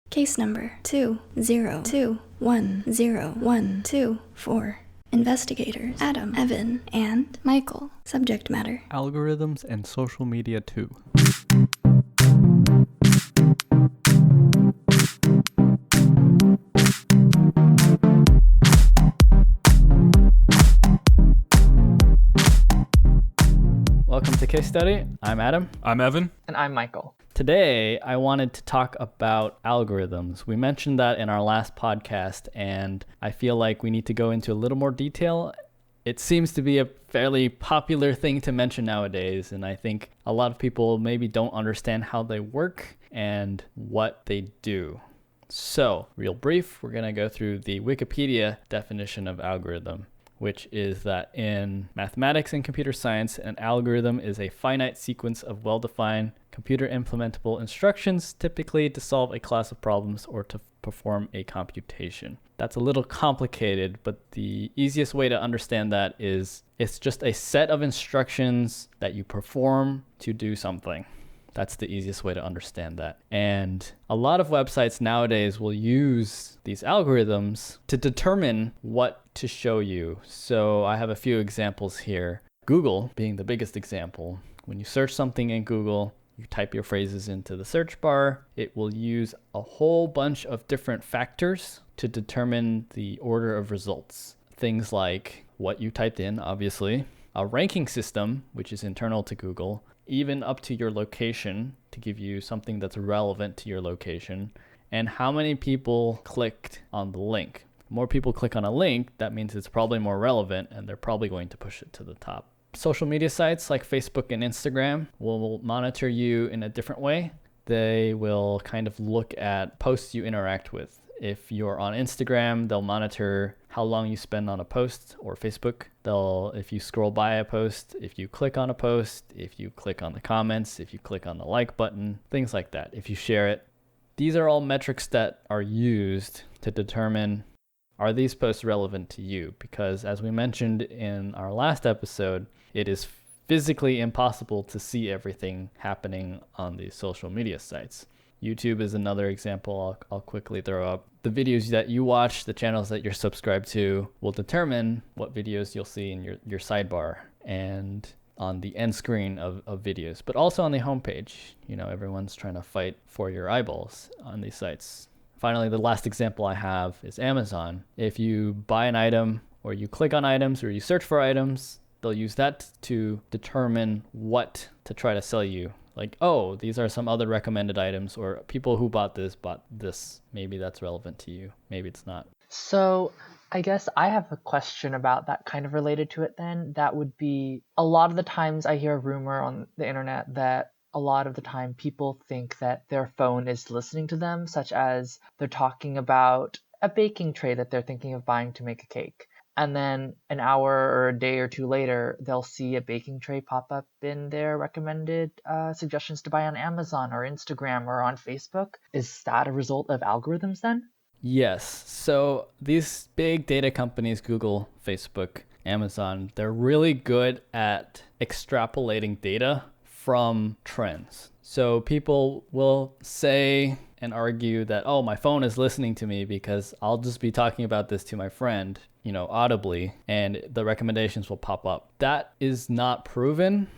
Case number 202101224. Investigators Adam, Evan, and Michael. Subject matter: Algorithms and social media too. Welcome to Case Study. I'm Adam. I'm Evan. And I'm Michael. Today, I wanted to talk about algorithms. We mentioned that in our last podcast, and I feel like we need to go into a little more detail. It seems to be a fairly popular thing to mention nowadays, and I think a lot of people maybe don't understand how they work and what they do. So, real brief, we're going to go through the Wikipedia definition of algorithm, which is that in mathematics and computer science, an algorithm is a finite sequence of well-defined computer implementable instructions, typically to solve a class of problems or to perform a computation. That's a little complicated, but the easiest way to understand that is it's just a set of instructions that you perform to do something. That's the easiest way to understand that. And a lot of websites nowadays will use these algorithms to determine what to show you. So I have a few examples here. Google being the biggest example. When you search something in Google, you type your phrases into the search bar, it will use a whole bunch of different factors to determine the order of results. Things like what you typed in, obviously, a ranking system, which is internal to Google, even up to your location to give you something that's relevant to your location, and how many people clicked on the link. More people click on a link, that means it's probably more relevant and they're probably going to push it to the top. Social media sites like Facebook and Instagram will monitor you in a different way. They will kind of look at posts you interact with. If you're on Instagram, they'll monitor how long you spend on a post, or Facebook. If you scroll by a post, if you click on a post, if you click on the comments, if you click on the like button, things like that, if you share it. These are all metrics that are used to determine, are these posts relevant to you? Because as we mentioned in our last episode, it is physically impossible to see everything happening on these social media sites. YouTube is another example I'll quickly throw up. The videos that you watch, the channels that you're subscribed to, will determine what videos you'll see in your sidebar and on the end screen of videos, but also on the homepage. You know, everyone's trying to fight for your eyeballs on these sites. Finally, the last example I have is Amazon. If you buy an item, or you click on items, or you search for items, they'll use that to determine what to try to sell you. Like, oh, these are some other recommended items, or people who bought this. Maybe that's relevant to you. Maybe it's not. So I guess I have a question about that, kind of related to it then. That would be, a lot of the times I hear a rumor on the internet that a lot of the time people think that their phone is listening to them, such as they're talking about a baking tray that they're thinking of buying to make a cake. And then an hour or a day or two later, they'll see a baking tray pop up in their recommended suggestions to buy on Amazon or Instagram or on Facebook. Is that a result of algorithms then? Yes. So these big data companies, Google, Facebook, Amazon, they're really good at extrapolating data from trends. So people will say and argue that, oh, my phone is listening to me because I'll just be talking about this to my friend, audibly, and the recommendations will pop up. That is not proven,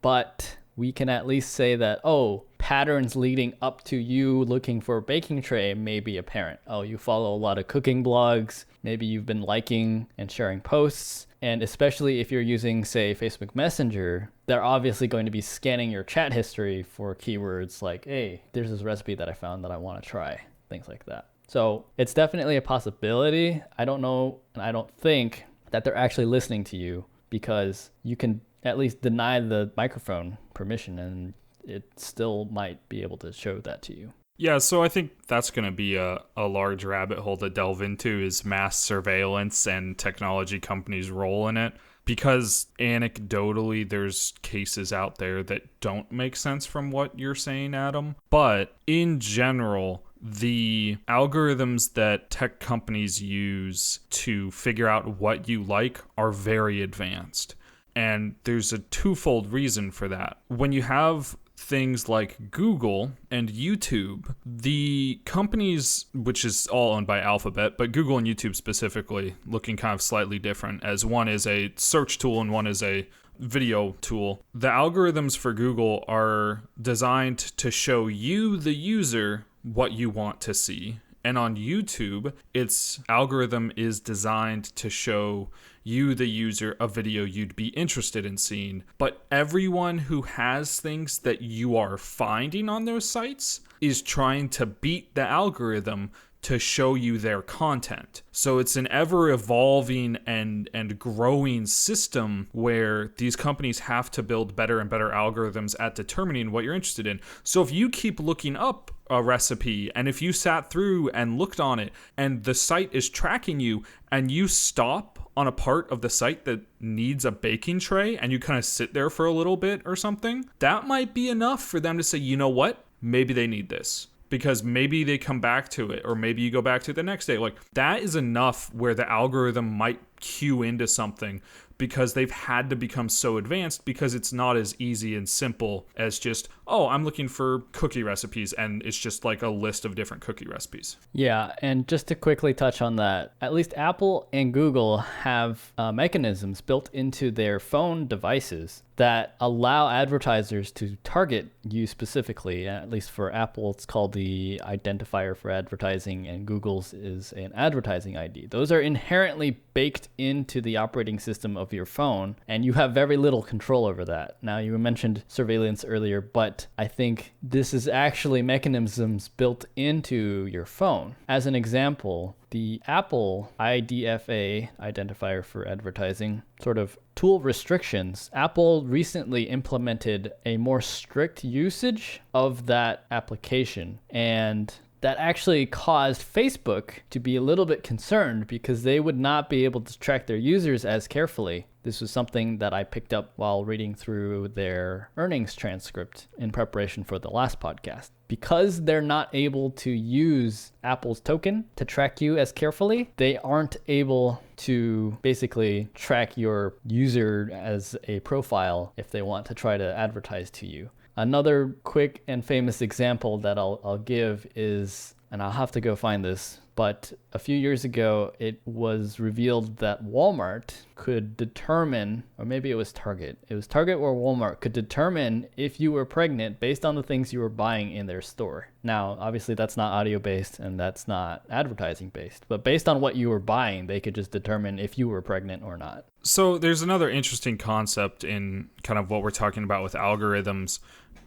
but we can at least say that, oh, patterns leading up to you looking for a baking tray may be apparent. Oh, you follow a lot of cooking blogs. Maybe you've been liking and sharing posts. And especially if you're using, say, Facebook Messenger, they're obviously going to be scanning your chat history for keywords like, hey, there's this recipe that I found that I want to try, things like that. So it's definitely a possibility. I don't know, and I don't think that they're actually listening to you, because you can at least deny the microphone permission and it still might be able to show that to you. Yeah, so I think that's going to be a large rabbit hole to delve into, is mass surveillance and technology companies' role in it. Because anecdotally, there's cases out there that don't make sense from what you're saying, Adam. But in general, the algorithms that tech companies use to figure out what you like are very advanced. And there's a twofold reason for that. When you have things like Google and YouTube, the companies, which is all owned by Alphabet, but Google and YouTube specifically, looking kind of slightly different, as one is a search tool and one is a video tool. The algorithms for Google are designed to show you, the user, what you want to see. And on YouTube, its algorithm is designed to show you, the user, a video you'd be interested in seeing. But everyone who has things that you are finding on those sites is trying to beat the algorithm to show you their content. So it's an ever evolving and growing system where these companies have to build better and better algorithms at determining what you're interested in. So if you keep looking up a recipe, and if you sat through and looked on it and the site is tracking you, and you stop on a part of the site that needs a baking tray and you kind of sit there for a little bit or something, that might be enough for them to say, you know what, maybe they need this. Because maybe they come back to it, or maybe you go back to it the next day. Like, that is enough where the algorithm might cue into something, because they've had to become so advanced, because it's not as easy and simple as just, oh, I'm looking for cookie recipes, and it's just like a list of different cookie recipes. Yeah, and just to quickly touch on that, at least Apple and Google have mechanisms built into their phone devices that allow advertisers to target you specifically. At least for Apple, it's called the identifier for advertising, and Google's is an advertising ID. Those are inherently baked into the operating system of your phone, and you have very little control over that. Now, you mentioned surveillance earlier, but I think this is actually mechanisms built into your phone. As an example, the Apple IDFA, identifier for advertising, sort of tool restrictions, Apple recently implemented a more strict usage of that application, and that actually caused Facebook to be a little bit concerned, because they would not be able to track their users as carefully. This was something that I picked up while reading through their earnings transcript in preparation for the last podcast. Because they're not able to use Apple's token to track you as carefully, they aren't able to basically track your user as a profile if they want to try to advertise to you. Another quick and famous example that I'll give is, and I'll have to go find this, but a few years ago, it was revealed that Walmart could determine, or maybe it was Target or Walmart could determine if you were pregnant based on the things you were buying in their store. Now, obviously that's not audio based and that's not advertising based, but based on what you were buying, they could just determine if you were pregnant or not. So there's another interesting concept in kind of what we're talking about with algorithms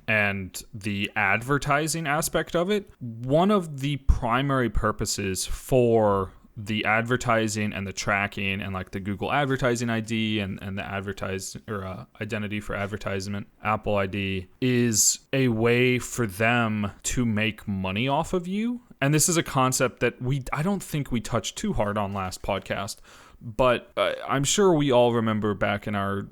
and the advertising aspect of it. One of the primary purposes for the advertising and the tracking and like the Google advertising ID and the identity for advertisement, Apple ID, is a way for them to make money off of you. And this is a concept that I don't think we touched too hard on last podcast, but I'm sure we all remember back in our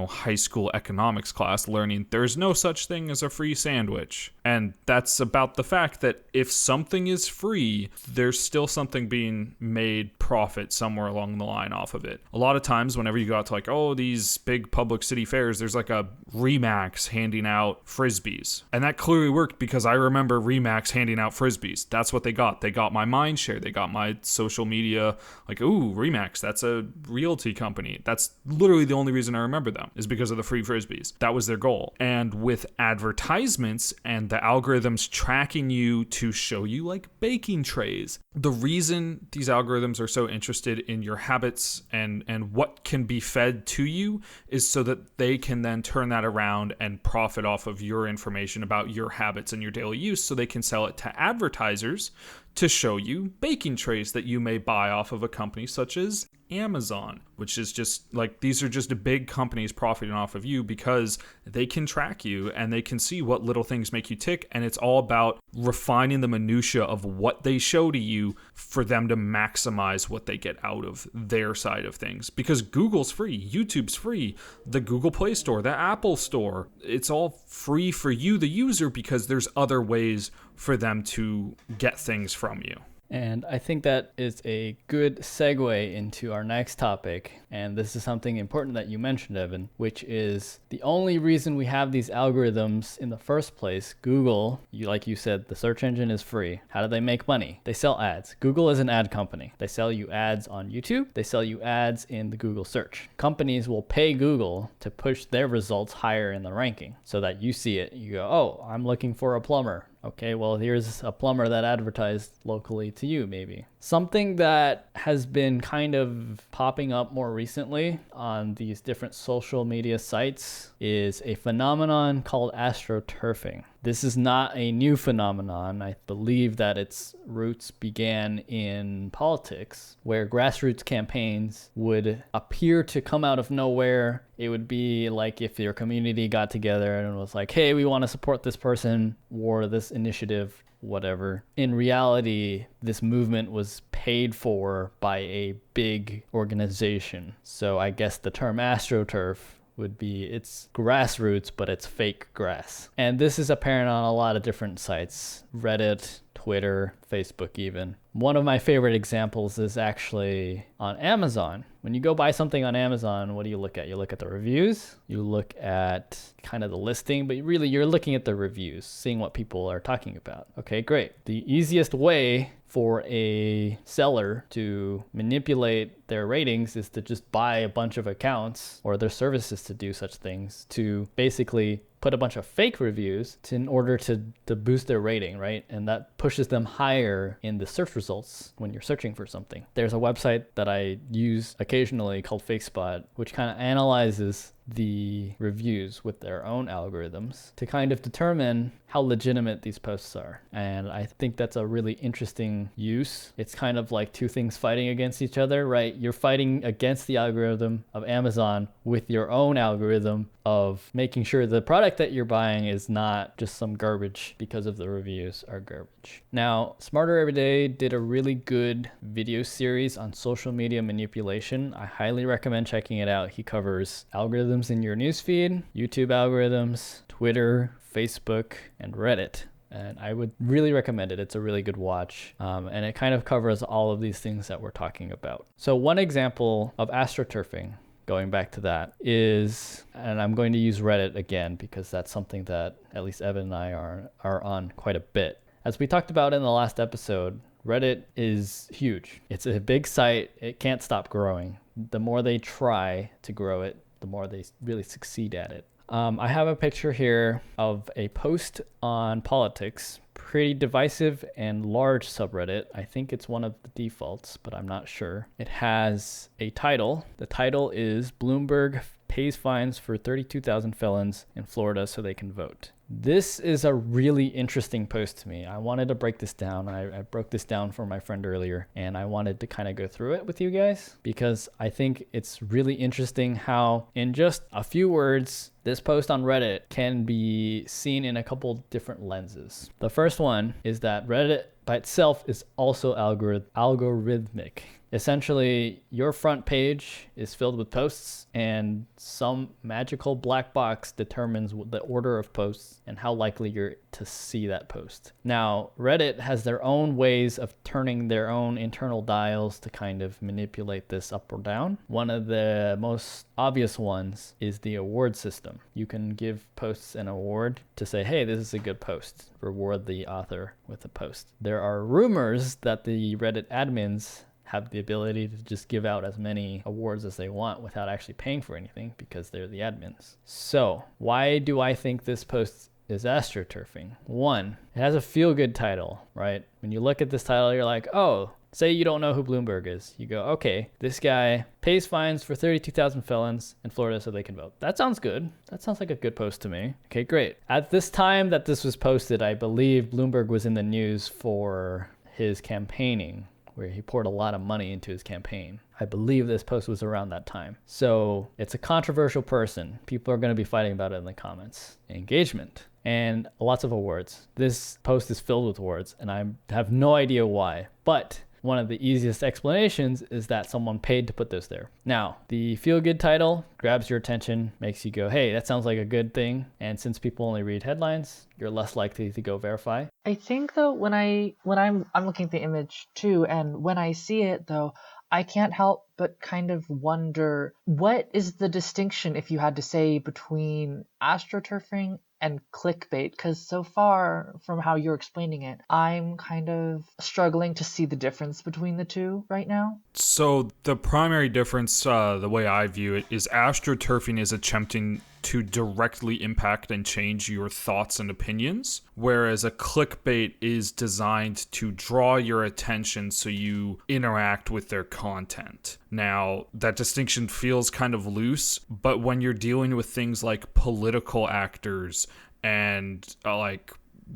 high school economics class learning there's no such thing as a free sandwich. And that's about the fact that if something is free, there's still something being made profit somewhere along the line off of it. A lot of times whenever you go out to these big public city fairs, there's like a Remax handing out Frisbees. And that clearly worked because I remember Remax handing out Frisbees. That's what they got. They got my mind share. They got my social media. Like, ooh, Remax, that's a realty company. That's literally the only reason I remember them, is because of the free Frisbees. That was their goal. And with advertisements and the algorithms tracking you to show you like baking trays, the reason these algorithms are so interested in your habits and what can be fed to you is so that they can then turn that around and profit off of your information about your habits and your daily use, so they can sell it to advertisers to show you baking trays that you may buy off of a company such as Amazon, which is just like, these are just big companies profiting off of you because they can track you and they can see what little things make you tick. And it's all about refining the minutia of what they show to you for them to maximize what they get out of their side of things. Because Google's free, YouTube's free, the Google Play Store, the Apple Store, it's all free for you, the user, because there's other ways for them to get things from you. And I think that is a good segue into our next topic. And this is something important that you mentioned, Evan, which is the only reason we have these algorithms in the first place. Google, like you said, the search engine is free. How do they make money? They sell ads. Google is an ad company. They sell you ads on YouTube. They sell you ads in the Google search. Companies will pay Google to push their results higher in the ranking so that you see it. You go, oh, I'm looking for a plumber. Okay, well, here's a plumber that advertised locally to you, maybe. Something that has been kind of popping up more recently on these different social media sites is a phenomenon called astroturfing. This is not a new phenomenon. I believe that its roots began in politics, where grassroots campaigns would appear to come out of nowhere. It would be like if your community got together and was like, hey, we want to support this person or this initiative, whatever. In reality, this movement was paid for by a big organization. So I guess the term astroturf would be it's grassroots, but it's fake grass. And this is apparent on a lot of different sites, Reddit, Twitter, Facebook even. One of my favorite examples is actually on Amazon. When you go buy something on Amazon, what do you look at? You look at the reviews, you look at kind of the listing, but really you're looking at the reviews, seeing what people are talking about. Okay, great. The easiest way for a seller to manipulate their ratings is to just buy a bunch of accounts or their services to do such things, to basically put a bunch of fake reviews in order to boost their rating, right? And that pushes them higher in the search results when you're searching for something. There's a website that I use occasionally called FakeSpot, which kind of analyzes the reviews with their own algorithms to kind of determine how legitimate these posts are. And I think that's a really interesting use. It's kind of like two things fighting against each other, right? You're fighting against the algorithm of Amazon with your own algorithm of making sure the product that you're buying is not just some garbage because of the reviews are garbage. Now, Smarter Every Day did a really good video series on social media manipulation. I highly recommend checking it out. He covers algorithms in your newsfeed, YouTube algorithms, Twitter, Facebook, and Reddit. And I would really recommend it. It's a really good watch. And it kind of covers all of these things that we're talking about. So one example of astroturfing, going back to that, is, and I'm going to use Reddit again because that's something that at least Evan and I are on quite a bit. As we talked about in the last episode, Reddit is huge. It's a big site. It can't stop growing. The more they try to grow it, the more they really succeed at it. I have a picture here of a post on politics, pretty divisive and large subreddit. I think it's one of the defaults, but I'm not sure. It has a title. The title is Bloomberg pays fines for 32,000 felons in Florida so they can vote. This is a really interesting post to me. I wanted to break this down. I broke this down for my friend earlier, and I wanted to kind of go through it with you guys because I think it's really interesting how in just a few words, this post on Reddit can be seen in a couple different lenses. The first one is that Reddit by itself is also algorithmic. Essentially, your front page is filled with posts, and some magical black box determines the order of posts and how likely you're to see that post. Now, Reddit has their own ways of turning their own internal dials to kind of manipulate this up or down. One of the most obvious ones is the award system. You can give posts an award to say, hey, this is a good post. Reward the author with a post. There are rumors that the Reddit admins have the ability to just give out as many awards as they want without actually paying for anything because they're the admins. So why do I think this post is astroturfing? One, it has a feel-good title, right? When you look at this title, you're like, oh, say you don't know who Bloomberg is. You go, okay, this guy pays fines for 32,000 felons in Florida so they can vote. That sounds good. That sounds like a good post to me. Okay, great. At this time that this was posted, I believe Bloomberg was in the news for his campaigning, where he poured a lot of money into his campaign. I believe this post was around that time. So it's a controversial person. People are going to be fighting about it in the comments. Engagement and lots of awards. This post is filled with awards, and I have no idea why. But one of the easiest explanations is that someone paid to put this there. Now, the feel-good title grabs your attention, makes you go, hey, that sounds like a good thing. And since people only read headlines, you're less likely to go verify. I think though when I'm looking at the image too, and when I see it though, I can't help but kind of wonder, what is the distinction, if you had to say, between astroturfing and clickbait? Because so far from how you're explaining it, I'm kind of struggling to see the difference between the two right now. So the primary difference, the way I view it, is astroturfing is attempting to directly impact and change your thoughts and opinions, whereas a clickbait is designed to draw your attention so you interact with their content. Now, that distinction feels kind of loose, but when you're dealing with things like political actors and like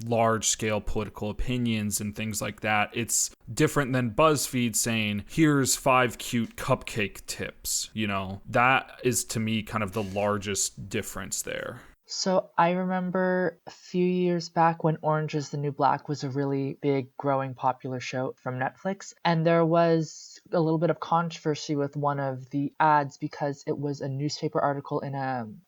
large-scale political opinions and things like that, it's different than BuzzFeed saying, here's 5 cute cupcake tips. You know, that is to me kind of the largest difference there. So I remember a few years back when Orange is the New Black was a really big, growing, popular show from Netflix, and there was a little bit of controversy with one of the ads because it was a newspaper article in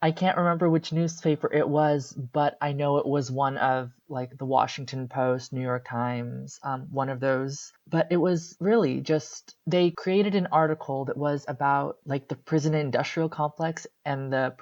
I can't remember which newspaper it was, but I know it was one of like the Washington Post, New York Times, one of those. But it was really just, they created an article that was about like the prison industrial complex and the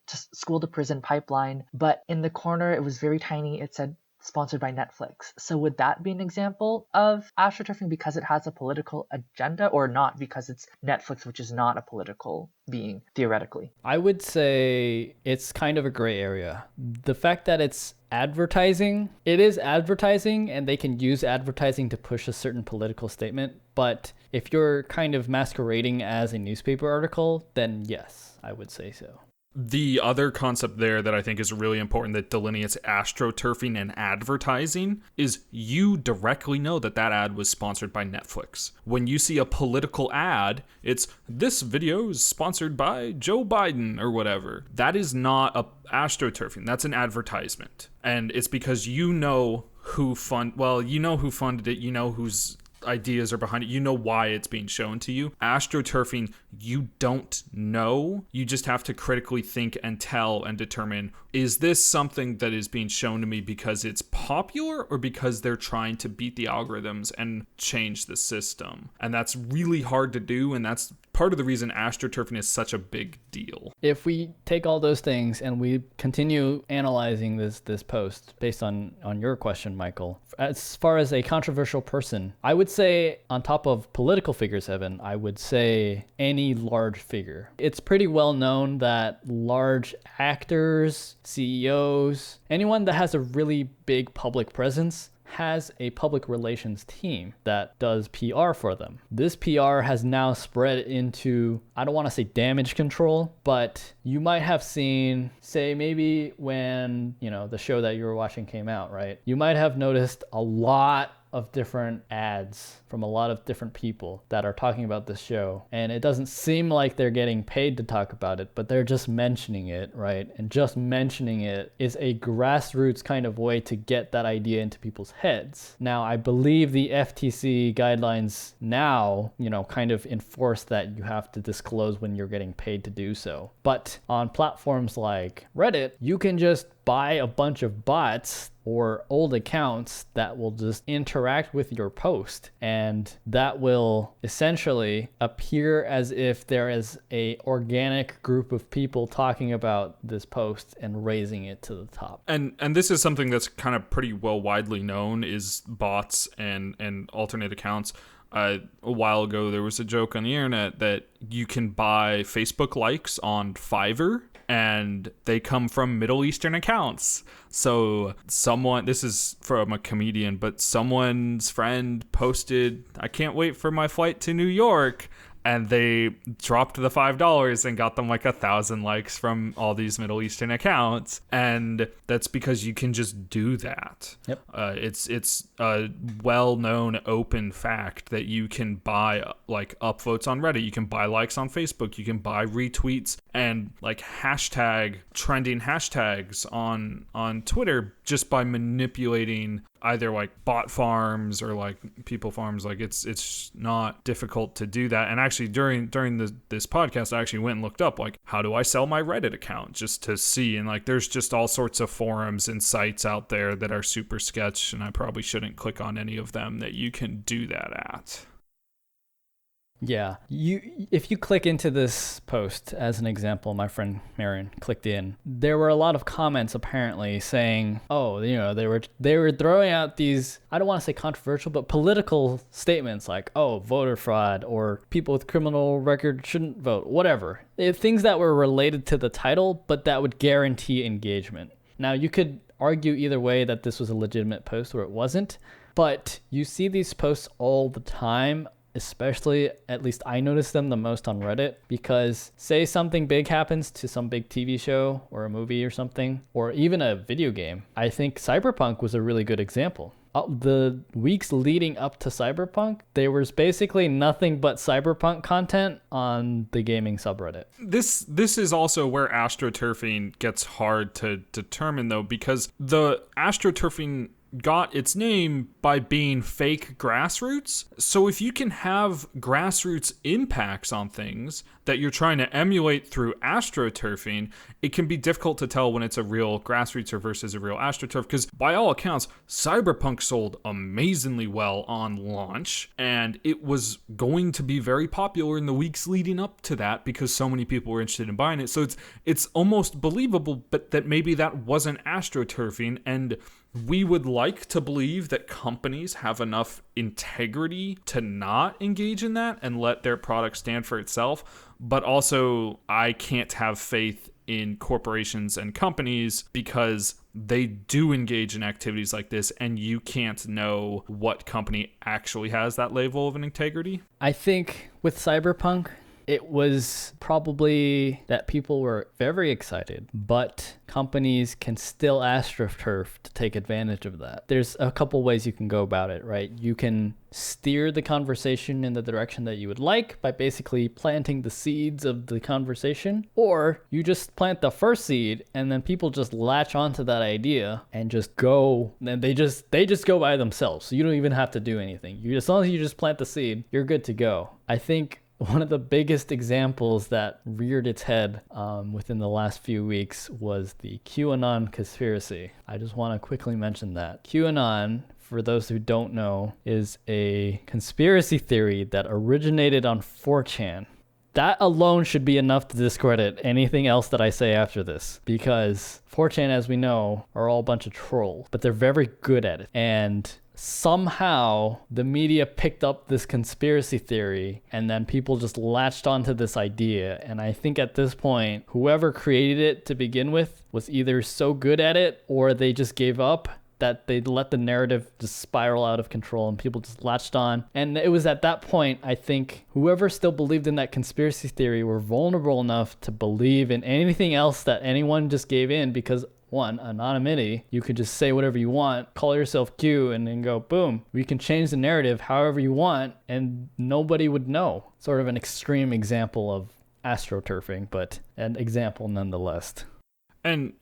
school to prison pipeline. But in the corner, it was very tiny. It said sponsored by Netflix. So would that be an example of astroturfing because it has a political agenda, or not because it's Netflix, which is not a political being, theoretically? I would say it's kind of a gray area. The fact that it's advertising, it is advertising, and they can use advertising to push a certain political statement. But if you're kind of masquerading as a newspaper article, then yes, I would say so. The other concept there that I think is really important that delineates astroturfing and advertising is you directly know that that ad was sponsored by Netflix. When you see a political ad, it's this video is sponsored by Joe Biden or whatever. That is not a astroturfing. That's an advertisement. And it's because you know who funded it, you know who's ideas are behind it, you know why it's being shown to you. Astroturfing, you don't know. You just have to critically think and tell and determine, is this something that is being shown to me because it's popular or because they're trying to beat the algorithms and change the system? And that's really hard to do, and that's part of the reason astroturfing is such a big deal. If we take all those things and we continue analyzing this post based on your question, Michael, as far as a controversial person, I would say on top of political figures, Evan, I would say any large figure. It's pretty well known that large actors, CEOs, anyone that has a really big public presence has a public relations team that does PR for them. This PR has now spread into, I don't want to say damage control, but you might have seen, say maybe when, the show that you were watching came out, right? You might have noticed a lot of different ads from a lot of different people that are talking about this show. And it doesn't seem like they're getting paid to talk about it, but they're just mentioning it, right? And just mentioning it is a grassroots kind of way to get that idea into people's heads. Now, I believe the FTC guidelines now, kind of enforce that you have to disclose when you're getting paid to do so. But on platforms like Reddit, you can just buy a bunch of bots or old accounts that will just interact with your post, and that will essentially appear as if there is a organic group of people talking about this post and raising it to the top. And this is something that's kind of pretty well widely known, is bots and alternate accounts. A while ago, there was a joke on the internet that you can buy Facebook likes on Fiverr, and they come from Middle Eastern accounts. So this is from a comedian, but someone's friend posted, "I can't wait for my flight to New York." And they dropped the $5 and got them like 1,000 likes from all these Middle Eastern accounts. And that's because you can just do that. Yep. It's a well-known open fact that you can buy like upvotes on Reddit. You can buy likes on Facebook. You can buy retweets and like trending hashtags on Twitter just by manipulating either like bot farms or like people farms. Like it's not difficult to do that. And actually during this podcast, I actually went and looked up like, how do I sell my Reddit account, just to see. And like there's just all sorts of forums and sites out there that are super sketch, and I probably shouldn't click on any of them, that you can do that at. Yeah, if you click into this post, as an example, my friend Marion clicked in, there were a lot of comments apparently saying, oh, you know, they were throwing out these, I don't want to say controversial, but political statements like, oh, voter fraud, or people with criminal record shouldn't vote, whatever. Things that were related to the title, but that would guarantee engagement. Now, you could argue either way that this was a legitimate post or it wasn't, but you see these posts all the time. Especially, at least I notice them the most on Reddit, because say something big happens to some big TV show or a movie or something, or even a video game. I think Cyberpunk was a really good example. The weeks leading up to Cyberpunk, there was basically nothing but Cyberpunk content on the gaming subreddit. This is also where astroturfing gets hard to determine, though, because the astroturfing got its name by being fake grassroots. So if you can have grassroots impacts on things that you're trying to emulate through astroturfing, it can be difficult to tell when it's a real grassroots or versus a real astroturf, because by all accounts, Cyberpunk sold amazingly well on launch, and it was going to be very popular in the weeks leading up to that because so many people were interested in buying it. So it's almost believable, but that maybe that wasn't astroturfing, and we would like to believe that companies have enough integrity to not engage in that and let their product stand for itself. But also, I can't have faith in corporations and companies because they do engage in activities like this, and you can't know what company actually has that level of an integrity. I think with Cyberpunk, it was probably that people were very excited, but companies can still astroturf to take advantage of that. There's a couple ways you can go about it, right? You can steer the conversation in the direction that you would like by basically planting the seeds of the conversation, or you just plant the first seed and then people just latch onto that idea and just go, and they just go by themselves. So you don't even have to do anything. As long as you just plant the seed, you're good to go. I think one of the biggest examples that reared its head within the last few weeks was the QAnon conspiracy. I just want to quickly mention that. QAnon, for those who don't know, is a conspiracy theory that originated on 4chan. That alone should be enough to discredit anything else that I say after this, because 4chan, as we know, are all a bunch of trolls, but they're very good at it. And somehow the media picked up this conspiracy theory, and then people just latched onto this idea. And I think at this point, whoever created it to begin with was either so good at it or they just gave up, that they let the narrative just spiral out of control and people just latched on. And it was at that point, I think, whoever still believed in that conspiracy theory were vulnerable enough to believe in anything else that anyone just gave in, because one, anonymity. You could just say whatever you want, call yourself Q, and then go, boom. We can change the narrative however you want, and nobody would know. Sort of an extreme example of astroturfing, but an example nonetheless. And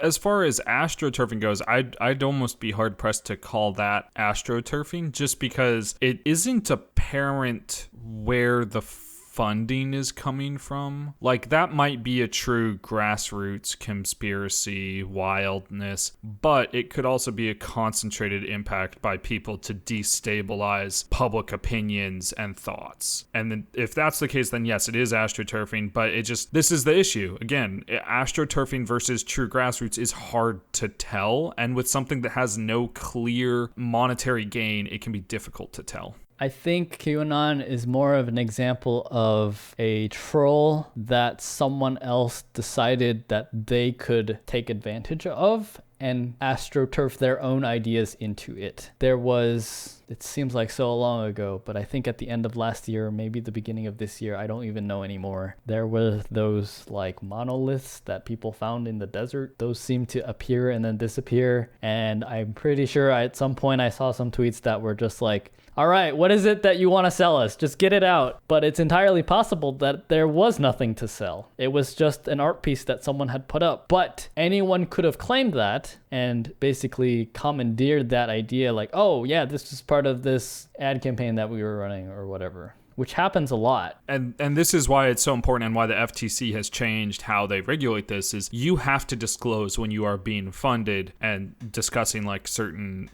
as far as astroturfing goes, I'd almost be hard-pressed to call that astroturfing, just because it isn't apparent where the funding is coming from. Like, that might be a true grassroots conspiracy wildness, but it could also be a concentrated impact by people to destabilize public opinions and thoughts. And then if that's the case, then yes, it is astroturfing, but this is the issue. Again, astroturfing versus true grassroots is hard to tell, and with something that has no clear monetary gain, it can be difficult to tell. I think QAnon is more of an example of a troll that someone else decided that they could take advantage of and astroturf their own ideas into it. It seems like so long ago, but I think at the end of last year, maybe the beginning of this year, I don't even know anymore, there were those like monoliths that people found in the desert. Those seem to appear and then disappear. And I'm pretty sure at some point I saw some tweets that were just like, all right, what is it that you want to sell us? Just get it out. But it's entirely possible that there was nothing to sell. It was just an art piece that someone had put up. But anyone could have claimed that, and basically commandeered that idea like, oh yeah, this is part of this ad campaign that we were running or whatever, which happens a lot. And this is why it's so important, and why the FTC has changed how they regulate this, is you have to disclose when you are being funded and discussing like certain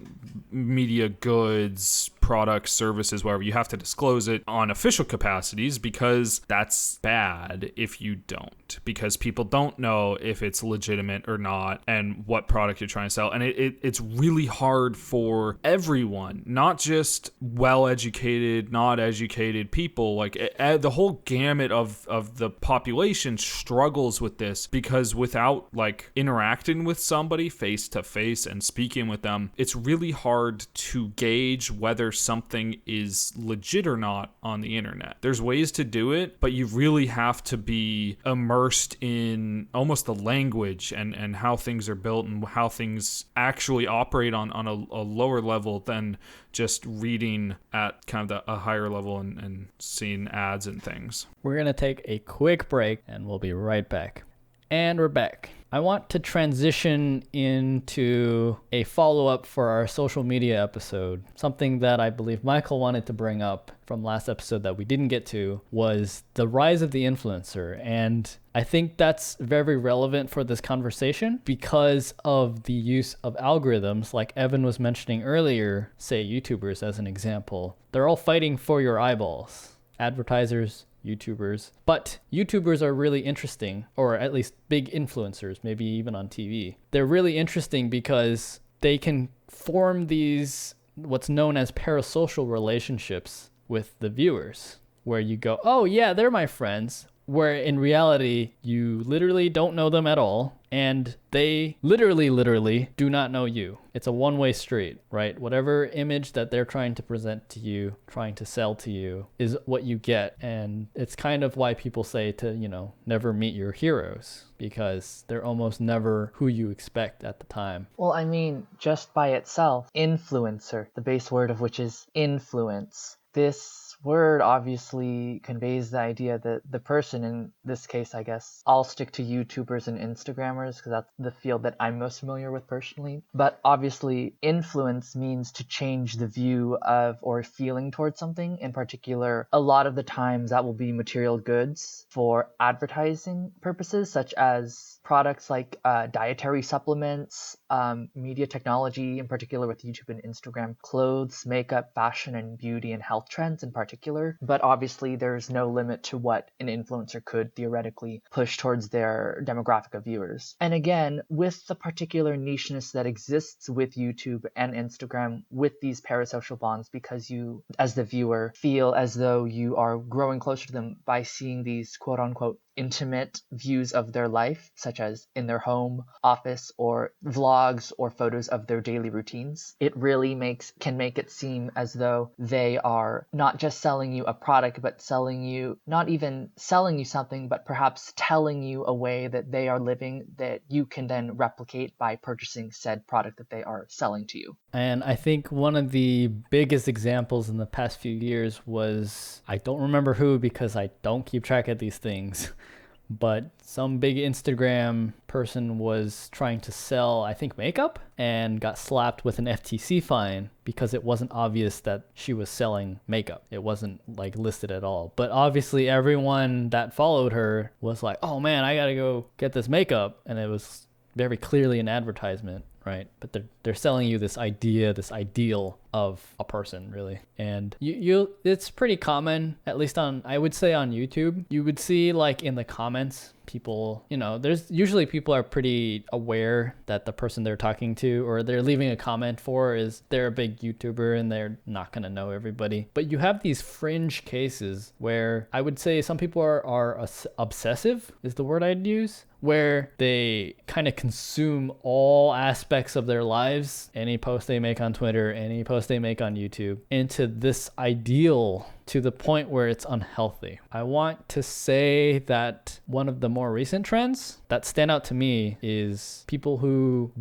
media goods, products, services, whatever. You have to disclose it on official capacities, because that's bad if you don't, because people don't know if it's legitimate or not and what product you're trying to sell. And it's really hard for everyone, not just well-educated, not educated people. Like the whole gamut of the population struggles with this, because without like interacting with somebody face to face and speaking with them, it's really hard to gauge whether something is legit or not on the internet. There's ways to do it, but you really have to be immersed in almost the language and how things are built and how things actually operate on a lower level than just reading at kind of a higher level and seeing ads and things. We're going to take a quick break and we'll be right back. And we're back. I want to transition into a follow-up for our social media episode. Something that I believe Michael wanted to bring up from last episode that we didn't get to was the rise of the influencer. And I think that's very relevant for this conversation because of the use of algorithms, like Evan was mentioning earlier, say YouTubers as an example. They're all fighting for your eyeballs. Advertisers, YouTubers. But YouTubers are really interesting, or at least big influencers, maybe even on TV. They're really interesting because they can form these what's known as parasocial relationships with the viewers, where you go, oh yeah, they're my friends, where in reality, you literally don't know them at all, and they literally do not know you. It's a one-way street, right? Whatever image that they're trying to present to you, trying to sell to you, is what you get. And it's kind of why people say to, never meet your heroes, because they're almost never who you expect at the time. Well, I mean, just by itself, influencer, the base word of which is influence. This word obviously conveys the idea that the person, in this case, I guess, I'll stick to YouTubers and Instagrammers because that's the field that I'm most familiar with personally. But obviously, influence means to change the view of or feeling towards something. In particular, a lot of the times that will be material goods for advertising purposes, such as products like dietary supplements, media technology, in particular with YouTube and Instagram, clothes, makeup, fashion, and beauty and health trends in particular. But obviously there's no limit to what an influencer could theoretically push towards their demographic of viewers. And again, with the particular nicheness that exists with YouTube and Instagram with these parasocial bonds, because you, as the viewer, feel as though you are growing closer to them by seeing these quote unquote intimate views of their life, such as in their home, office, or vlogs or photos of their daily routines. It really can make it seem as though they are not just selling you a product, but not even selling you something, but perhaps telling you a way that they are living that you can then replicate by purchasing said product that they are selling to you. And I think one of the biggest examples in the past few years was, I don't remember who because I don't keep track of these things, but some big Instagram person was trying to sell, I think, makeup and got slapped with an FTC fine because it wasn't obvious that she was selling makeup. It wasn't like listed at all. But obviously everyone that followed her was like, oh man, I gotta go get this makeup. And it was very clearly an advertisement, right? But they're selling you this idea, this ideal of a person, really. And it's pretty common, at least I would say on YouTube. You would see like in the comments, people, there's usually people are pretty aware that the person they're talking to or they're leaving a comment for is they're a big YouTuber and they're not going to know everybody. But you have these fringe cases where I would say some people are obsessive is the word I'd use, where they kind of consume all aspects of their lives, any post they make on Twitter, any post they make on YouTube, into this ideal to the point where it's unhealthy. I want to say that one of the more recent trends that stand out to me is people who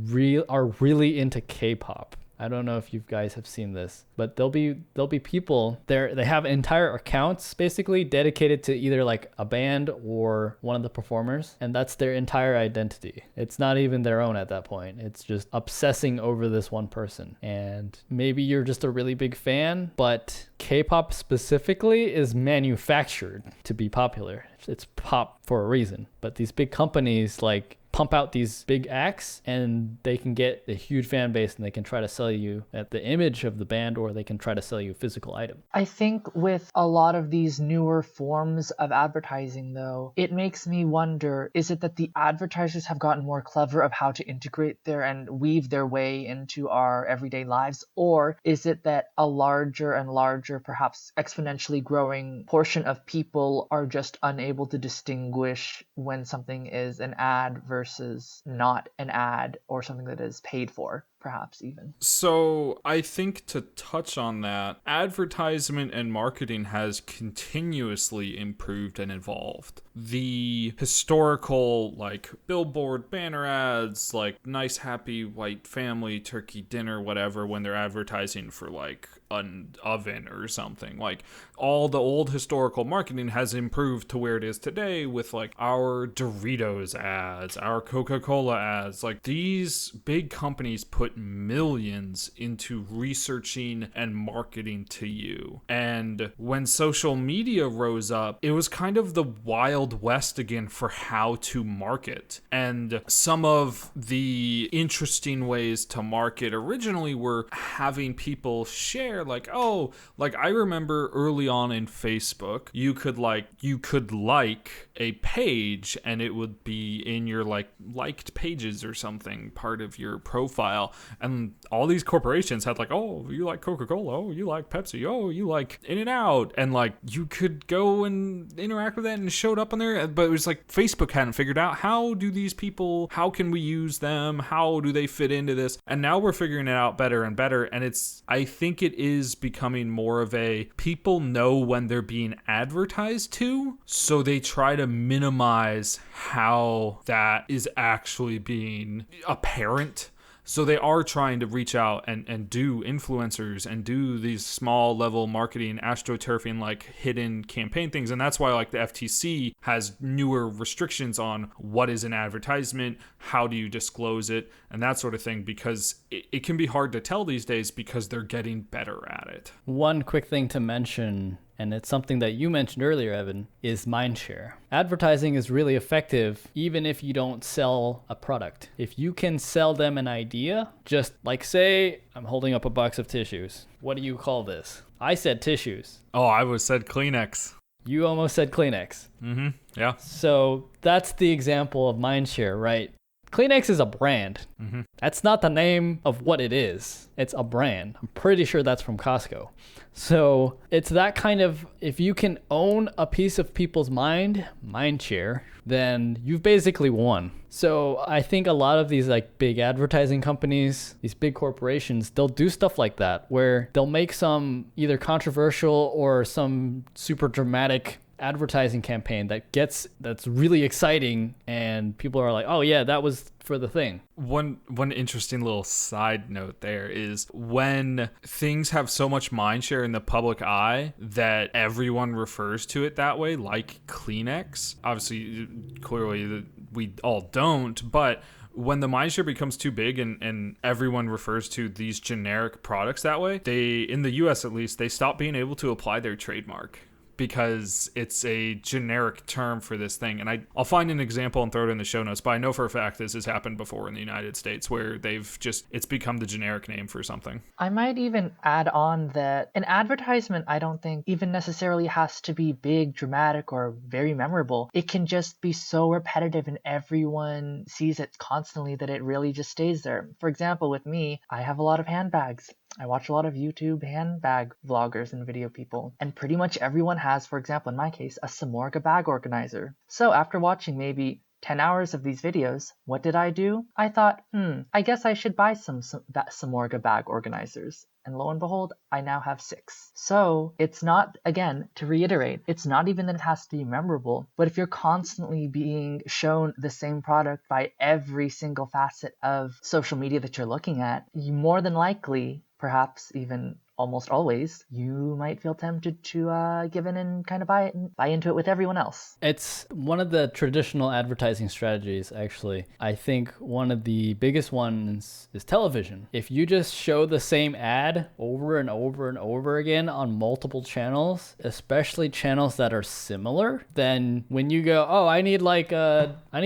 are really into K-pop. I don't know if you guys have seen this, but there'll be people there. They have entire accounts basically dedicated to either like a band or one of the performers, and that's their entire identity. It's not even their own at that point. It's just obsessing over this one person. And maybe you're just a really big fan, but K-pop specifically is manufactured to be popular. It's pop for a reason. But these big companies like pump out these big acts and they can get a huge fan base and they can try to sell you at the image of the band, or they can try to sell you a physical item. I think with a lot of these newer forms of advertising, though, it makes me wonder, is it that the advertisers have gotten more clever of how to integrate their and weave their way into our everyday lives? Or is it that a larger and larger, perhaps exponentially growing portion of people are just unable to distinguish when something is an ad versus not an ad, or something that is paid for, perhaps even? So I think to touch on that, advertisement and marketing has continuously improved and evolved. The historical, like, billboard banner ads, like nice happy white family turkey dinner, whatever, when they're advertising for like an oven or something, like all the old historical marketing has improved to where it is today with like our Doritos ads, our Coca-Cola ads. Like, these big companies put millions into researching and marketing to you. And when social media rose up, it was kind of the Wild West again for how to market. And some of the interesting ways to market originally were having people share, like, oh, like I remember early on in Facebook, you could like a page and it would be in your like liked pages or something, part of your profile. And all these corporations had like, oh, you like Coca-Cola, oh, you like Pepsi, oh, you like In-N-Out, and like you could go and interact with that and it showed up on there. But it was like Facebook hadn't figured out, how do these people, how can we use them, how do they fit into this? And now we're figuring it out better and better. And I think it is becoming more of a, people know when they're being advertised to, so they try to minimize how that is actually being apparent. So they are trying to reach out and do influencers and do these small level marketing, astroturfing, like hidden campaign things. And that's why like the FTC has newer restrictions on what is an advertisement, how do you disclose it, and that sort of thing, because it can be hard to tell these days because they're getting better at it. One quick thing to mention, and it's something that you mentioned earlier, Evan, is mindshare. Advertising is really effective even if you don't sell a product. If you can sell them an idea, just like say, I'm holding up a box of tissues. What do you call this? I said tissues. Oh, I would said Kleenex. You almost said Kleenex. Mm-hmm. Yeah. So that's the example of mindshare, right? Kleenex is a brand. Mm-hmm. That's not the name of what it is. It's a brand. I'm pretty sure that's from Costco. So it's that kind of, if you can own a piece of people's mind share, then you've basically won. So I think a lot of these like big advertising companies, these big corporations, they'll do stuff like that where they'll make some either controversial or some super dramatic advertising campaign that's really exciting, and people are like, oh yeah, that was for the thing. One interesting little side note there is when things have so much mindshare in the public eye that everyone refers to it that way, like Kleenex. Obviously, clearly we all don't, but when the mindshare becomes too big and everyone refers to these generic products that way, they, in the US at least, they stop being able to apply their trademark, because it's a generic term for this thing. And I'll find an example and throw it in the show notes, but I know for a fact this has happened before in the United States where it's become the generic name for something. I might even add on that an advertisement, I don't think even necessarily has to be big, dramatic, or very memorable. It can just be so repetitive and everyone sees it constantly that it really just stays there. For example, with me, I have a lot of handbags. I watch a lot of YouTube handbag vloggers and video people, and pretty much everyone has, for example, in my case, a Samorga bag organizer. So after watching maybe 10 hours of these videos, what did I do? I thought, I guess I should buy some Samorga bag organizers. And lo and behold, I now have 6. So it's not, again, to reiterate, it's not even that it has to be memorable, but if you're constantly being shown the same product by every single facet of social media that you're looking at, you more than likely, perhaps even almost always, you might feel tempted to give in and kind of buy into it with everyone else. It's one of the traditional advertising strategies, actually. I think one of the biggest ones is television. If you just show the same ad over and over and over again on multiple channels, especially channels that are similar, then when you go, oh, I need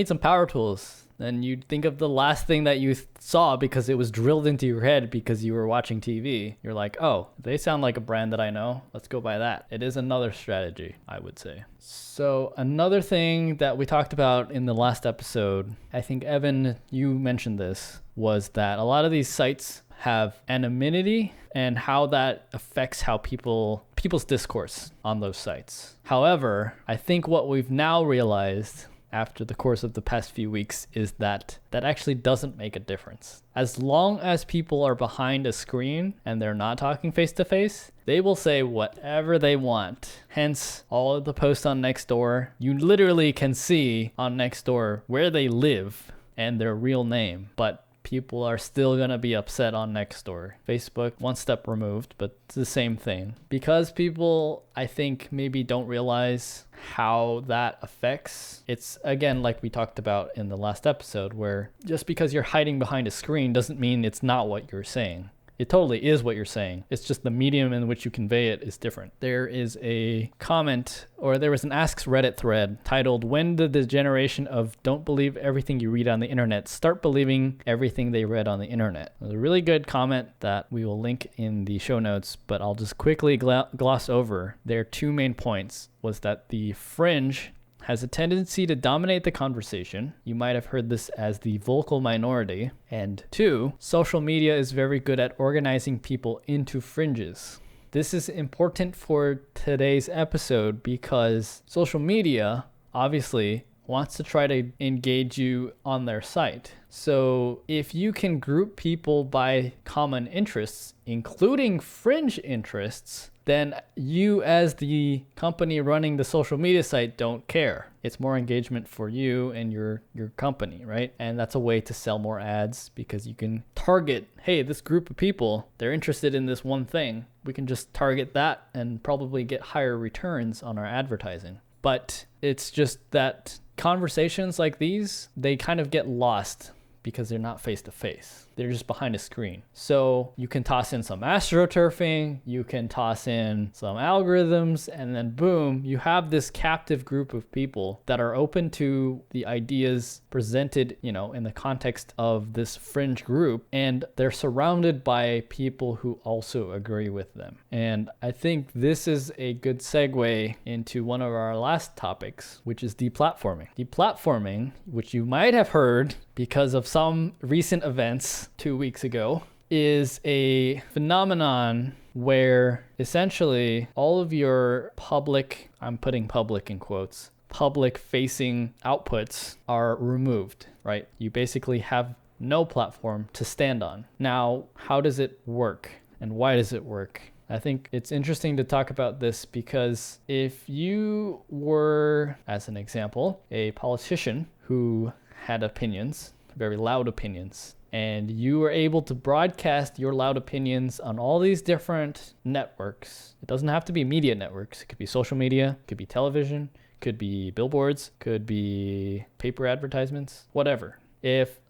some power tools, then you think of the last thing that you saw because it was drilled into your head because you were watching TV. You're like, oh, they sound like a brand that I know. Let's go buy that. It is another strategy, I would say. So another thing that we talked about in the last episode, I think, Evan, you mentioned this, was that a lot of these sites have anonymity and how that affects how people's discourse on those sites. However, I think what we've now realized after the course of the past few weeks is that actually doesn't make a difference. As long as people are behind a screen and they're not talking face to face, they will say whatever they want. Hence, all of the posts on Nextdoor, you literally can see on Nextdoor where they live and their real name, but people are still going to be upset on Nextdoor. Facebook, one step removed, but it's the same thing. Because people, I think, maybe don't realize how that affects. It's, again, like we talked about in the last episode, where just because you're hiding behind a screen doesn't mean it's not what you're saying. It totally is what you're saying. It's just the medium in which you convey it is different. There is a comment, or there was an Ask Reddit thread titled, "When did the generation of don't believe everything you read on the internet start believing everything they read on the internet?" It was a really good comment that we will link in the show notes, but I'll just quickly gloss over. Their 2 main points was that the fringe has a tendency to dominate the conversation. You might have heard this as the vocal minority. And 2, social media is very good at organizing people into fringes. This is important for today's episode because social media obviously wants to try to engage you on their site. So if you can group people by common interests, including fringe interests, then you as the company running the social media site don't care. It's more engagement for you and your company, right? And that's a way to sell more ads because you can target, hey, this group of people, they're interested in this one thing. We can just target that and probably get higher returns on our advertising. But it's just that conversations like these, they kind of get lost because they're not face to face. They're just behind a screen. So you can toss in some astroturfing, you can toss in some algorithms, and then boom, you have this captive group of people that are open to the ideas presented, in the context of this fringe group, and they're surrounded by people who also agree with them. And I think this is a good segue into one of our last topics, which is deplatforming. Deplatforming, which you might have heard because of some recent events 2 weeks ago, is a phenomenon where essentially all of your public, I'm putting public in quotes, public facing outputs are removed, right? You basically have no platform to stand on. Now, how does it work and why does it work? I think it's interesting to talk about this because if you were, as an example, a politician who had opinions, very loud opinions, and you were able to broadcast your loud opinions on all these different networks. It doesn't have to be media networks. It could be social media, it could be television, could be billboards, could be paper advertisements, whatever. If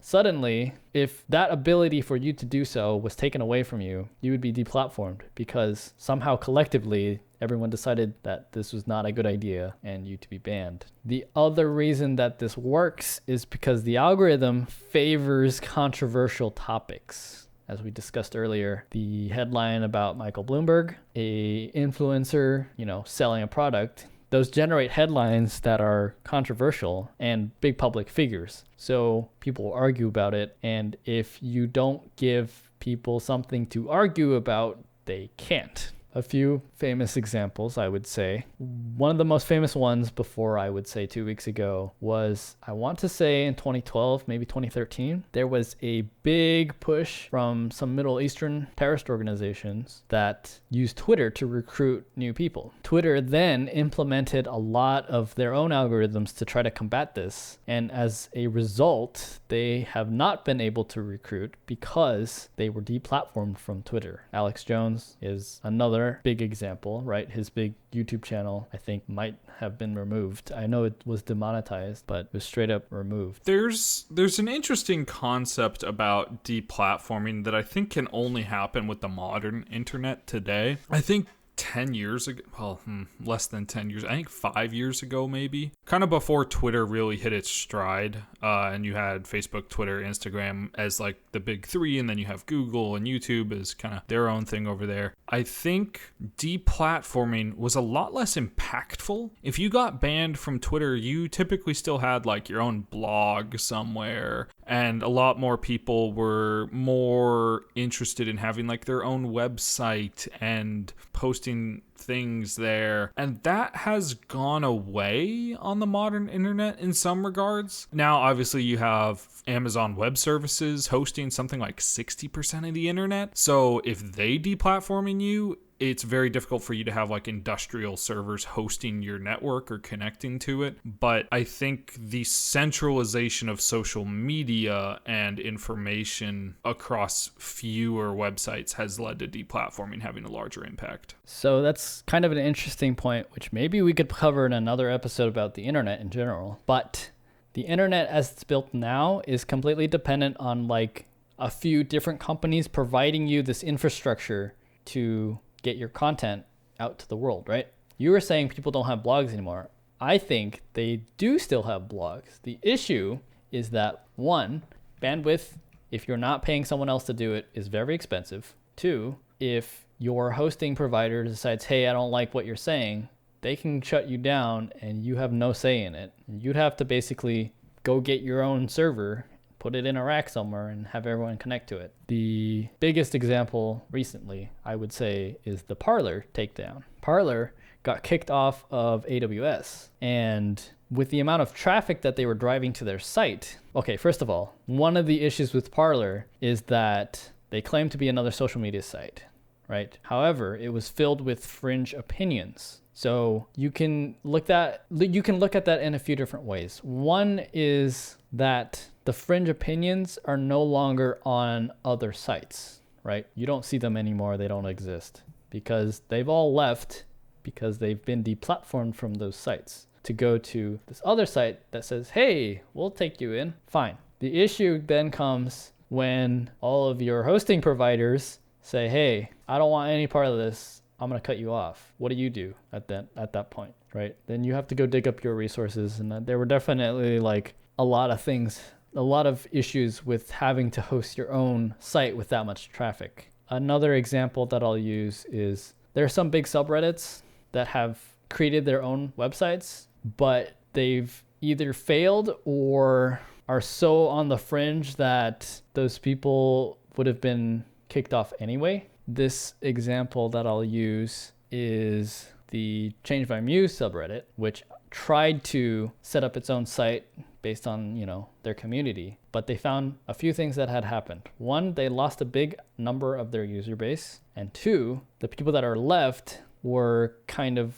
that ability for you to do so was taken away from you, you would be deplatformed because somehow collectively everyone decided that this was not a good idea and you to be banned. The other reason that this works is because the algorithm favors controversial topics. As we discussed earlier, the headline about Michael Bloomberg, a influencer, selling a product, those generate headlines that are controversial and big public figures. So people will argue about it. And if you don't give people something to argue about, they can't. a few famous examples, I would say. One of the most famous ones before, I would say 2 weeks ago, was, I want to say in 2012, maybe 2013, there was a big push from some Middle Eastern terrorist organizations that used Twitter to recruit new people. Twitter then implemented a lot of their own algorithms to try to combat this. And as a result, they have not been able to recruit because they were deplatformed from Twitter. Alex Jones is another big example, right? His big YouTube channel, I think, might have been removed. I know it was demonetized, but it was straight up removed. There's an interesting concept about deplatforming that I think can only happen with the modern internet today. I think 10 years ago, well, less than 10 years, I think 5 years ago maybe, kind of before Twitter really hit its stride, and you had Facebook, Twitter, Instagram as like the big three, and then you have Google and YouTube as kind of their own thing over there. I think deplatforming was a lot less impactful. If you got banned from Twitter, you typically still had like your own blog somewhere, and a lot more people were more interested in having like their own website and posting things there. And that has gone away on the modern internet in some regards. Now, obviously, you have Amazon Web Services hosting something like 60% of the internet. So if they deplatforming you, it's very difficult for you to have like industrial servers hosting your network or connecting to it. But I think the centralization of social media and information across fewer websites has led to deplatforming having a larger impact. So that's kind of an interesting point, which maybe we could cover in another episode about the internet in general. But the internet as it's built now is completely dependent on like a few different companies providing you this infrastructure to get your content out to the world, right? You were saying people don't have blogs anymore. I think they do still have blogs. The issue is that, one, bandwidth, if you're not paying someone else to do it, is very expensive. Two, if your hosting provider decides, hey, I don't like what you're saying, they can shut you down and you have no say in it. You'd have to basically go get your own server, put it in a rack somewhere, and have everyone connect to it. The biggest example recently, I would say, is the Parler takedown. Parler got kicked off of AWS, and with the amount of traffic that they were driving to their site, okay, first of all, one of the issues with Parler is that they claim to be another social media site, right? However, it was filled with fringe opinions. So you can look at that in a few different ways. One is that the fringe opinions are no longer on other sites, right? You don't see them anymore. They don't exist because they've all left because they've been deplatformed from those sites to go to this other site that says, hey, we'll take you in. Fine. The issue then comes when all of your hosting providers say, hey, I don't want any part of this. I'm going to cut you off. What do you do at that point, right? Then you have to go dig up your resources. And there were definitely like a lot of issues with having to host your own site with that much traffic. Another example that I'll use is there are some big subreddits that have created their own websites, but they've either failed or are so on the fringe that those people would have been kicked off anyway. This example that I'll use is the Change My Muse subreddit, which tried to set up its own site based on, their community, but they found a few things that had happened. One, they lost a big number of their user base, and two, the people that are left were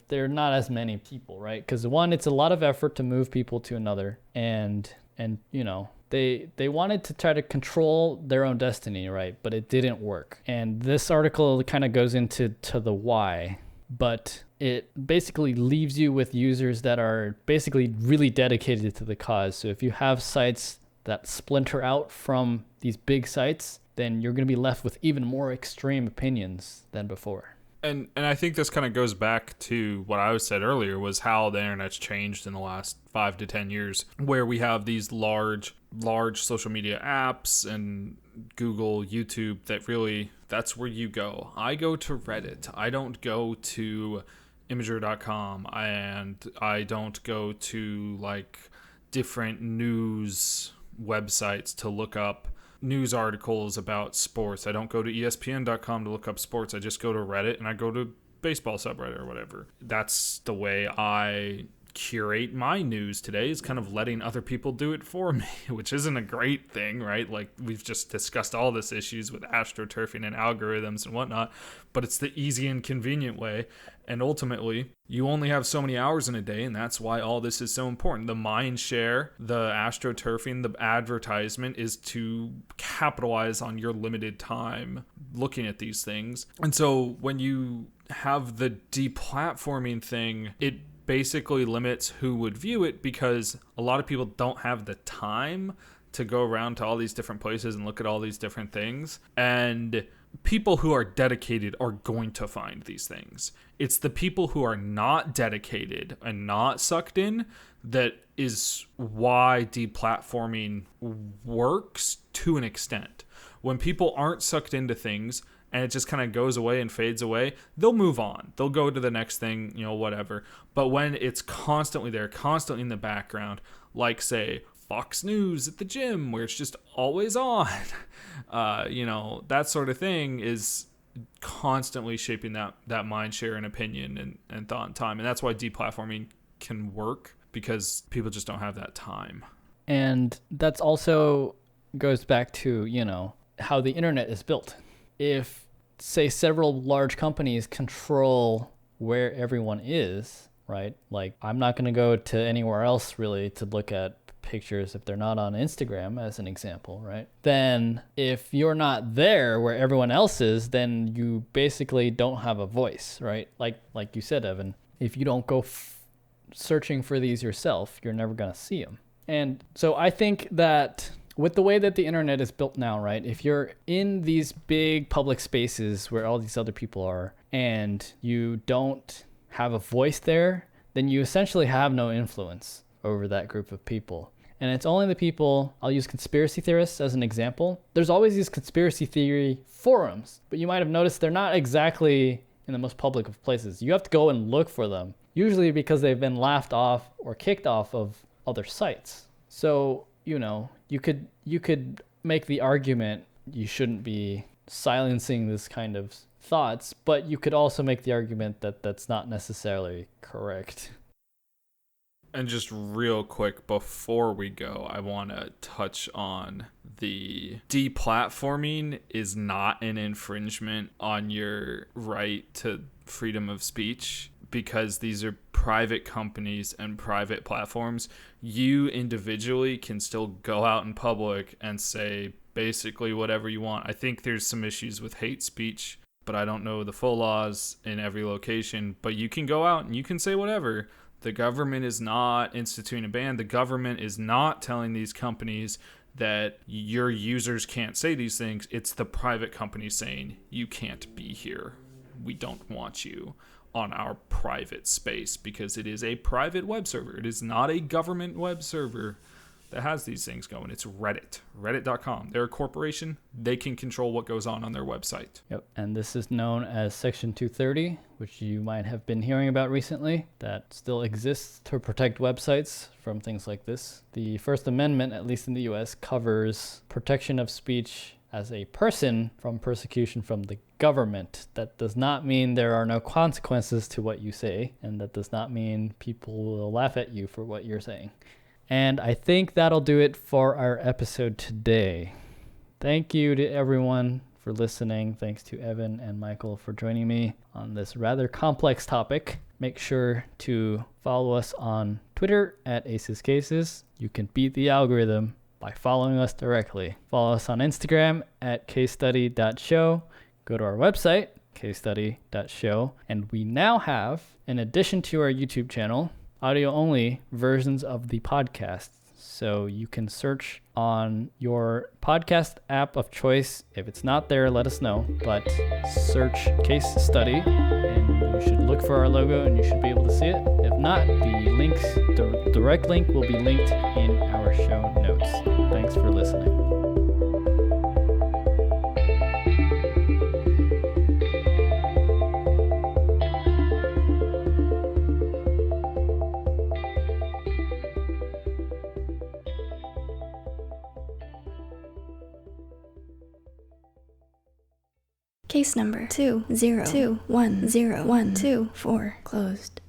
they're not as many people, right? Because one, it's a lot of effort to move people to another, and they wanted to try to control their own destiny, right? But it didn't work. And this article kind of goes into the why, but it basically leaves you with users that are basically really dedicated to the cause. So if you have sites that splinter out from these big sites, then you're going to be left with even more extreme opinions than before. And I think this kind of goes back to what I said earlier, was how the internet's changed in the last 5 to 10 years, where we have these large social media apps and Google, YouTube, that's where you go. I go to Reddit. I don't go to Imgur.com, and I don't go to like different news websites to look up news articles about sports. I don't go to ESPN.com to look up sports. I just go to Reddit and I go to baseball subreddit or whatever. That's the way I curate my news today, is kind of letting other people do it for me, which isn't a great thing, right? Like, we've just discussed all this issues with astroturfing and algorithms and whatnot, but it's the easy and convenient way. And ultimately, you only have so many hours in a day, and that's why all this is so important. The mind share, the astroturfing, the advertisement is to capitalize on your limited time looking at these things. And so when you have the deplatforming thing, it basically limits who would view it, because a lot of people don't have the time to go around to all these different places and look at all these different things. And people who are dedicated are going to find these things. It's the people who are not dedicated and not sucked in that is why deplatforming works to an extent. When people aren't sucked into things and it just kind of goes away and fades away, they'll move on. They'll go to the next thing, whatever. But when it's constantly there, constantly in the background, like, say, Fox News at the gym, where it's just always on, that sort of thing is constantly shaping that mind share and opinion and thought and time. And that's why deplatforming can work, because people just don't have that time. And that's also goes back to, how the internet is built. If, say, several large companies control where everyone is, right? Like, I'm not going to go to anywhere else really to look at pictures if they're not on Instagram, as an example, right? Then if you're not there where everyone else is, then you basically don't have a voice, right? Like you said, Evan, if you don't go searching for these yourself, you're never going to see them. And so I think that with the way that the internet is built now, right? If you're in these big public spaces where all these other people are and you don't have a voice there, then you essentially have no influence over that group of people. And it's only the people, I'll use conspiracy theorists as an example. There's always these conspiracy theory forums, but you might have noticed they're not exactly in the most public of places. You have to go and look for them, usually because they've been laughed off or kicked off of other sites. So, you could make the argument you shouldn't be silencing this kind of thoughts, but you could also make the argument that that's not necessarily correct. And just real quick before we go, I want to touch on the deplatforming is not an infringement on your right to freedom of speech, because these are private companies and private platforms. You individually can still go out in public and say basically whatever you want. I think there's some issues with hate speech, but I don't know the full laws in every location. But you can go out and you can say whatever. The government is not instituting a ban. The government is not telling these companies that your users can't say these things. It's the private company saying, you can't be here. We don't want you on our private space, because it is a private web server. It is not a government web server that has these things going. It's Reddit, reddit.com. They're a corporation. They can control what goes on their website. Yep. And this is known as Section 230, which you might have been hearing about recently, that still exists to protect websites from things like this. The First Amendment, at least in the US, covers protection of speech as a person from persecution from the government. That does not mean there are no consequences to what you say, and that does not mean people will laugh at you for what you're saying. And I think that'll do it for our episode today. Thank you to everyone for listening. Thanks to Evan and Michael for joining me on this rather complex topic. Make sure to follow us on Twitter at Aces Cases. You can beat the algorithm by following us directly. Follow us on Instagram at casestudy.show. Go to our website, casestudy.show. And we now have, in addition to our YouTube channel, audio-only versions of the podcast. So you can search on your podcast app of choice. If it's not there, let us know. But search Case Study, and you should look for our logo, and you should be able to see it. If not, the direct link will be linked in our show notes. Thanks for listening. Case number 202101224 closed.